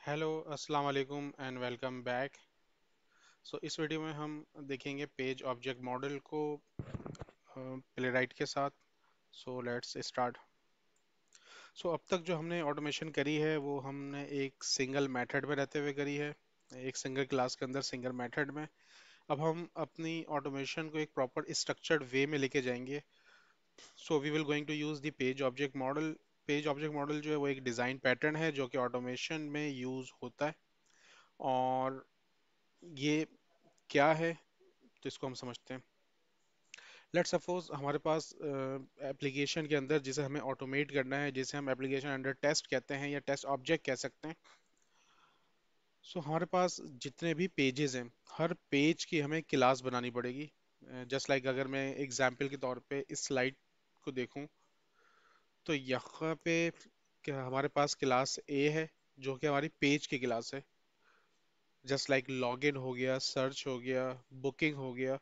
Hello अस्सलाम वालेकुम and welcome back. इस वीडियो में हम देखेंगे पेज ऑब्जेक्ट मॉडल को प्लेराइट के साथ। Let's start. अब तक जो हमने ऑटोमेशन करी है वो हमने एक सिंगल मेथड में रहते हुए करी है, एक सिंगल क्लास के अंदर सिंगल मेथड में। अब हम अपनी ऑटोमेशन को एक प्रॉपर स्ट्रक्चर्ड वे में लेके जाएंगे। We will going to use the page object model. Page object model जो है वो एक डिज़ाइन पैटर्न है जो कि ऑटोमेशन में यूज होता है। और ये क्या है, तो इसको हम समझते हैं। लेट्स सपोज हमारे पास एप्लीकेशन के अंदर जिसे हमें ऑटोमेट करना है, जिसे हम एप्लीकेशन अंडर टेस्ट कहते हैं या टेस्ट ऑब्जेक्ट कह सकते हैं। हमारे पास जितने भी पेजेस हैं, हर पेज की हमें क्लास बनानी पड़ेगी। जस्ट लाइक अगर मैं एग्जांपल के तौर पे इस स्लाइड को देखूं, तो यहाँ पे क्या हमारे पास क्लास ए है जो कि हमारी पेज की क्लास है। जस्ट लाइक लॉगिन हो गया, सर्च हो गया, बुकिंग हो गया,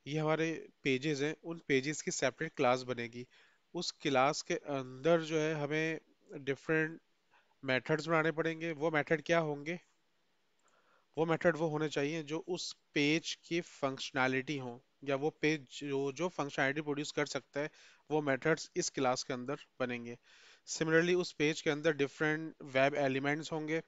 ये हमारे पेजेस हैं। उन पेजेस की सेपरेट क्लास बनेगी। उस क्लास के अंदर जो है हमें डिफरेंट मेथड्स बनाने पड़ेंगे। वो मेथड क्या होंगे? वो मेथड वो होने चाहिए जो उस पेज की फंक्शनैलिटी हो, या वो पेज जो जो फंक्शनैलिटी प्रोड्यूस कर सकता है, वो मेथड्स इस क्लास के अंदर बनेंगे। सिमिलरली उस पेज के अंदर डिफरेंट वेब एलिमेंट्स होंगे।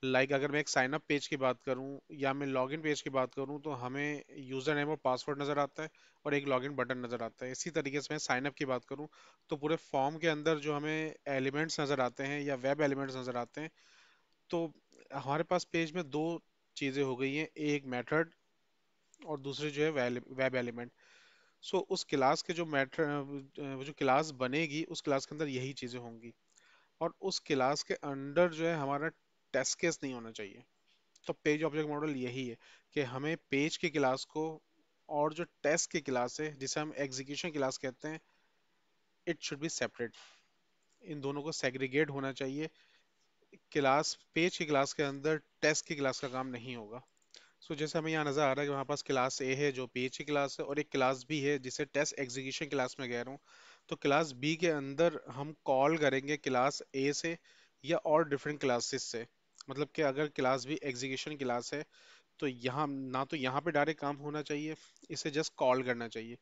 अगर मैं एक साइन अप पेज की बात करूं या मैं लॉगिन पेज की बात करूं, तो हमें यूजर नेम और पासवर्ड नजर आता है और एक लॉगिन बटन नजर आता है। इसी तरीके से मैं साइन अप की बात करूं, तो पूरे फॉर्म के अंदर जो हमें एलिमेंट्स नजर आते हैं या वेब एलिमेंट्स नजर आते हैं। तो हमारे पास पेज में दो चीजें हो गई हैं, एक मेथड और दूसरी जो है वेब एलिमेंट। उस क्लास के जो मेथड, जो क्लास बनेगी उस क्लास के अंदर यही चीजें होंगी। और उस क्लास के अंडर जो है हमारा टेस्ट केस नहीं होना चाहिए। तो पेज ऑब्जेक्ट मॉडल यही है कि हमें पेज की क्लास को और जो टेस्ट की क्लास है जिसे हम एग्जीक्यूशन क्लास कहते हैं, इट शुड बी सेपरेट। इन दोनों को सेग्रीगेट होना चाहिए। क्लास पेज की क्लास के अंदर टेस्ट की क्लास का काम नहीं होगा। जैसे हमें यहाँ नजर आ रहा है कि हमारे पास क्लास ए है जो पेज की क्लास है, और एक क्लास बी है जिसे टेस्ट एग्जीक्यूशन क्लास में कह रहा हूँ। तो क्लास बी के अंदर हम कॉल करेंगे क्लास ए से या और डिफरेंट क्लासेस से। मतलब कि अगर क्लास बी एग्जीक्यूशन क्लास है, तो यहाँ ना तो यहाँ पे डायरेक्ट काम होना चाहिए, इसे जस्ट कॉल करना चाहिए।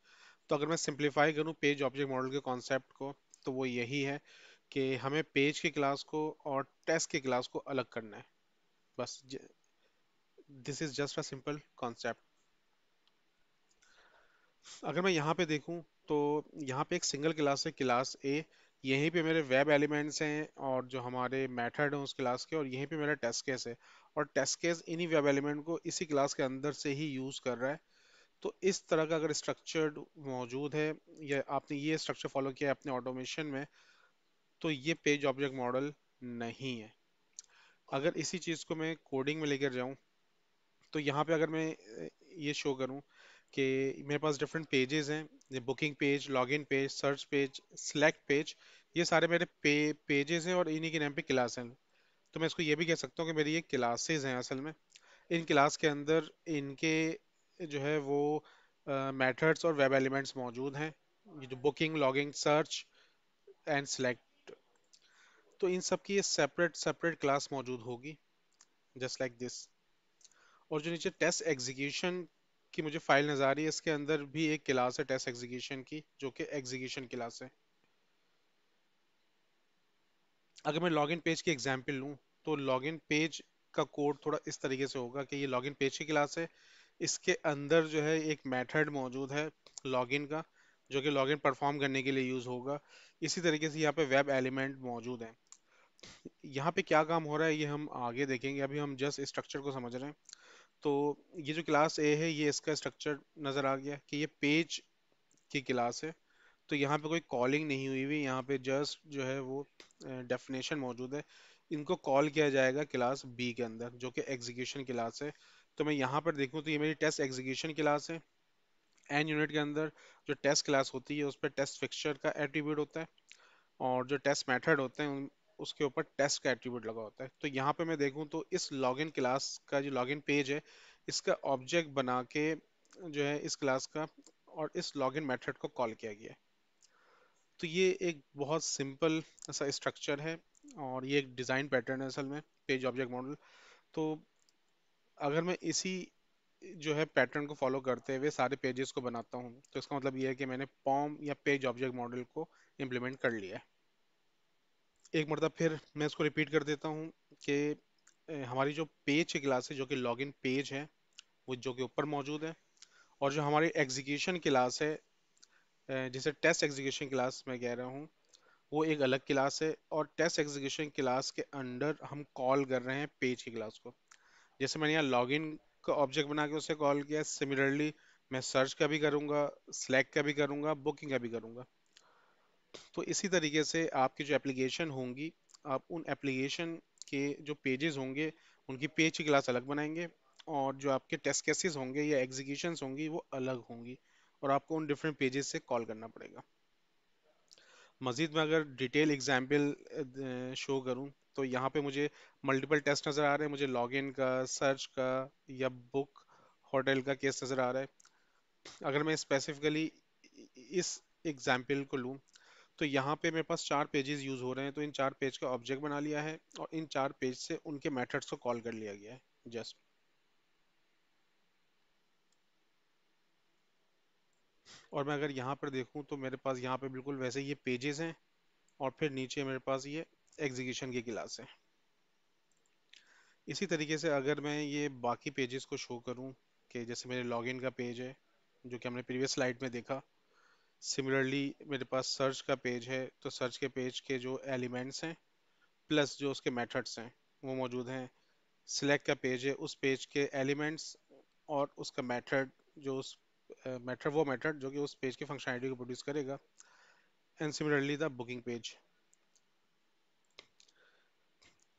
तो अगर मैं सिंप्लीफाई करूँ पेज ऑब्जेक्ट मॉडल के कॉन्सेप्ट को, तो वो यही है कि हमें पेज की क्लास को और टेस्ट की क्लास को अलग करना है। बस this is just a simple concept. अगर मैं यहाँ पे देखूँ, तो यहाँ पे एक सिंगल क्लास है, क्लास ए। यहीं पे मेरे वेब एलिमेंट्स हैं और जो हमारे मेथड हैं उस क्लास के, और यहीं पे मेरा टेस्ट केस है। और टेस्ट केस इन्हीं वेब एलिमेंट को इसी क्लास के अंदर से ही यूज कर रहा है। तो इस तरह का अगर स्ट्रक्चर मौजूद है, या आपने ये स्ट्रक्चर फॉलो किया है अपने ऑटोमेशन में, तो ये पेज ऑब्जेक्ट मॉडल नहीं है। अगर इसी चीज को मैं कोडिंग में लेकर जाऊं, तो यहाँ पे अगर मैं ये शो करूं कि मेरे पास डिफरेंट पेजेस हैं, booking page, login page, search page, select page, ये सारे मेरे पेजेस हैं और इन्हीं के नाम पे क्लास हैं। तो मैं इसको ये भी कह सकता हूँ कि मेरी ये क्लासेस हैं असल में। इन क्लास के अंदर इनके जो है वो मेथड्स और वेब एलिमेंट्स मौजूद हैं। ये जो booking, logging, search and select, तो इन सब की ये सेपरेट सेपरेट क्लास मौजूद होगी, जस्ट लाइक दिस। और जो नीचे टेस्ट एग्जीक्यूशन की मुझे फाइल नजर आ रही है, इसके अंदर भी एक क्लास है टेस्ट एग्जीक्यूशन की, जो कि एग्जीक्यूशन क्लास है। अगर मैं लॉगिन पेज की एग्जांपल लूं, तो लॉगिन पेज का कोड थोड़ा इस तरीके से होगा कि ये लॉगिन पेज की क्लास है। इसके अंदर जो है एक मेथड मौजूद है लॉगिन का, जो कि लॉगिन परफॉर्म करने के लिए यूज होगा। इसी तरीके से यहाँ पे वेब एलिमेंट मौजूद है। यहाँ पे क्या काम हो रहा है ये हम आगे देखेंगे, अभी हम जस्ट स्ट्रक्चर को समझ रहे हैं। तो ये जो क्लास ए है, ये इसका स्ट्रक्चर नजर आ गया कि ये पेज की क्लास है। तो यहाँ पे कोई कॉलिंग नहीं हुई हुई, यहाँ पे जस्ट जो है वो डेफिनेशन मौजूद है। इनको कॉल किया जाएगा क्लास बी के अंदर, जो कि एग्जीक्यूशन क्लास है। तो मैं यहाँ पर देखूँ तो ये मेरी टेस्ट एग्जीक्यूशन क्लास है। एन यूनिट के अंदर जो टेस्ट क्लास होती है उस पर टेस्ट फिक्सचर का एट्रीब्यूट होता है, और जो टेस्ट मेथड होते हैं उसके ऊपर टेस्ट का एट्रीब्यूट लगा होता है। तो यहाँ पे मैं देखूँ तो इस लॉगिन क्लास का जो लॉगिन पेज है, इसका ऑब्जेक्ट बना के जो है इस क्लास का और इस लॉगिन मेथड को कॉल किया गया है। तो ये एक बहुत सिंपल सा स्ट्रक्चर है, और ये एक डिज़ाइन पैटर्न है असल में। Page object model. तो अगर मैं इसी जो है पैटर्न को फॉलो करते हुए सारे पेजेस को बनाता हूँ, तो इसका मतलब ये है कि मैंने पॉम या पेज ऑब्जेक्ट मॉडल को इम्प्लीमेंट कर लिया है। एक मरतबा फिर मैं इसको रिपीट कर देता हूँ कि हमारी जो पेज की क्लास है, जो कि लॉगिन पेज है, वो जो कि ऊपर मौजूद है। और जो हमारी एग्जीक्यूशन क्लास है, जिसे टेस्ट एग्जीक्यूशन क्लास मैं कह रहा हूँ, वो एक अलग क्लास है। और टेस्ट एग्जीक्यूशन क्लास के अंडर हम कॉल कर रहे हैं पेज की क्लास को। जैसे मैंने यहाँ लॉगिन का ऑब्जेक्ट बना के उसे कॉल किया, सिमिलरली मैं सर्च का भी करूंगा, सिलेक्ट का भी करूंगा, बुकिंग का भी करूंगा। तो इसी तरीके से आपकी जो एप्लीकेशन होंगी, आप उन एप्लीकेशन के जो पेजेस होंगे उनकी पेज की क्लास अलग बनाएंगे, और जो आपके टेस्ट केसेस होंगे या एग्जीक्यूशंस होंगी वो अलग होंगी, और आपको उन डिफरेंट पेजेस से कॉल करना पड़ेगा। मजीद में अगर डिटेल एग्जाम्पल शो करूं, तो यहाँ पे मुझे मल्टीपल टेस्ट नज़र आ रहे हैं। मुझे लॉगिन का, सर्च का या बुक होटल का केस नज़र आ रहा है। अगर मैं स्पेसिफिकली इस एग्जाम्पल को लूं, तो यहाँ पे मेरे पास 4 पेजेस यूज हो रहे हैं। तो इन 4 पेज का ऑब्जेक्ट बना लिया है, और इन 4 पेज से उनके मेथड्स को कॉल कर लिया गया है जस्ट। और मैं अगर यहाँ पर देखूँ, तो मेरे पास यहाँ पे बिल्कुल वैसे ये पेजेस हैं, और फिर नीचे मेरे पास ये एग्जीक्यूशन की क्लास है। इसी तरीके से अगर मैं ये बाकी पेजेस को शो करूं, कि जैसे मेरे लॉगिन का पेज है जो कि हमने प्रीवियस स्लाइड में देखा, सिमिलरली मेरे पास सर्च का पेज है, तो सर्च के पेज के जो एलिमेंट्स हैं प्लस जो उसके मेथड्स हैं वो मौजूद हैं। सिलेक्ट का पेज है, उस पेज के एलिमेंट्स और उसका मेथड, जो उस मेथड वो मेथड जो कि उस पेज की फंक्शनैलिटी को प्रोड्यूस करेगा। And similarly the booking page.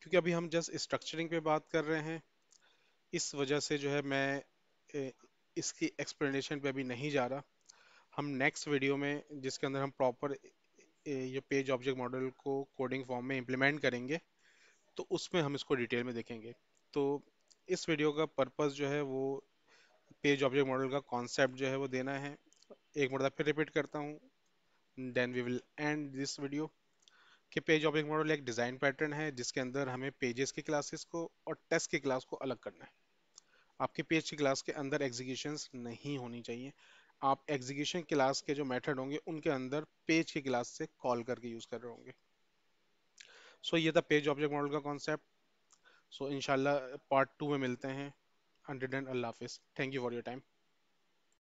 क्योंकि अभी हम जस्ट स्ट्रक्चरिंग पे बात कर रहे हैं, इस वजह से जो है मैं ए, इसकी एक्सप्लेनेशन पे अभी नहीं जा रहा। हम नेक्स्ट वीडियो में, जिसके अंदर हम प्रॉपर ये पेज ऑब्जेक्ट मॉडल को कोडिंग फॉर्म में इम्प्लीमेंट करेंगे, तो उसमें हम इसको डिटेल में देखेंगे। तो इस वीडियो का पर्पस जो है वो पेज ऑब्जेक्ट मॉडल का कॉन्सेप्ट जो है वो देना है। एक मरतबा फिर रिपीट करता हूँ, then we will end this video. कि पेज ऑब्जेक्ट मॉडल एक डिज़ाइन पैटर्न है जिसके अंदर हमें पेजेस की क्लासेस को और टेस्ट की क्लास को अलग करना है। आपके पेज की क्लास के अंदर एग्जीक्यूशंस नहीं होनी चाहिए। आप एग्जीक्यूशन क्लास के जो मेथड होंगे उनके अंदर पेज की क्लास से कॉल करके यूज कर रहे होंगे। सो ये था पेज ऑब्जेक्ट मॉडल का कॉन्सेप्ट। सो इंशाल्लाह पार्ट 2 में मिलते हैं। अंटिल देन, अल्लाह हाफिज, thank you for your time.